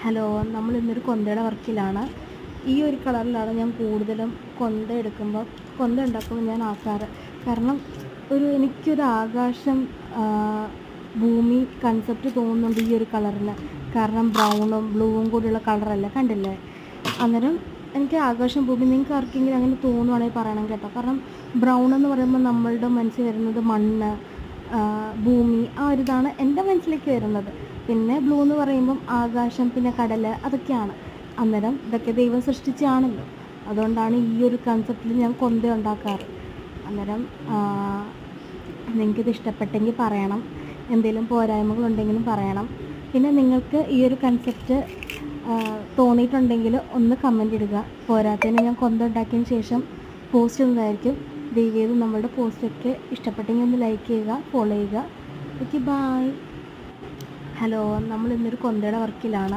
Hello, നമ്മൾ ഇന്നൊരു കൊന്തയുടെ വർക്കിലാണ്. ഈ ഒരു കളറിലാണ് ഞാൻ കൂടുതലും കൊന്ത എടുക്കുമ്പോൾ കൊന്ത ഉണ്ടാക്കുമ്പോൾ ഞാൻ ആക്കാറ്. കാരണം എനിക്കൊരു ആകാശം, ഭൂമി കൺസെപ്റ്റ് തോന്നുന്നുണ്ട് ഈ ഒരു കളറിന്. കാരണം ബ്രൗണും ബ്ലൂവും കൂടിയുള്ള കളറല്ലേ, കണ്ടില്ലേ? അന്നേരം എനിക്ക് ആകാശം ഭൂമി, നിങ്ങൾക്ക് ആർക്കെങ്കിലും അങ്ങനെ തോന്നുവാണെങ്കിൽ പറയണം കേട്ടോ. കാരണം ബ്രൗൺ എന്ന് പറയുമ്പോൾ നമ്മളുടെ മനസ്സിൽ വരുന്നത് മണ്ണ്, ഭൂമി, ആ ഒരു ഇതാണ് എൻ്റെ മനസ്സിലേക്ക് വരുന്നത്. പിന്നെ ബ്ലൂ എന്ന് പറയുമ്പം ആകാശം, പിന്നെ കടൽ, അതൊക്കെയാണ്. അന്നേരം ഇതൊക്കെ ദൈവം സൃഷ്ടിച്ചാണല്ലോ. അതുകൊണ്ടാണ് ഈ ഒരു കൺസെപ്റ്റിൽ ഞാൻ കൊന്ത ഉണ്ടാക്കാറ്. അന്നേരം നിങ്ങൾക്കിത് ഇഷ്ടപ്പെട്ടെങ്കിൽ പറയണം, എന്തെങ്കിലും പോരായ്മകളുണ്ടെങ്കിലും പറയണം. പിന്നെ നിങ്ങൾക്ക് ഈ ഒരു കൺസെപ്റ്റ് തോന്നിയിട്ടുണ്ടെങ്കിൽ ഒന്ന് കമൻ്റ് ഇടുക. പോരാത്തതിന് ഞാൻ കൊന്ത ഉണ്ടാക്കിയതിന് ശേഷം പോസ്റ്റ് ചെയ്യുന്നതായിരിക്കും. ദയവേത് നമ്മളുടെ പോസ്റ്റൊക്കെ ഇഷ്ടപ്പെട്ടെങ്കിൽ ഒന്ന് ലൈക്ക് ചെയ്യുക, ഫോളോ ചെയ്യുക. Okay, bye. ഹലോ, നമ്മൾ ഇന്നൊരു കൊന്തയുടെ വർക്കിലാണ്.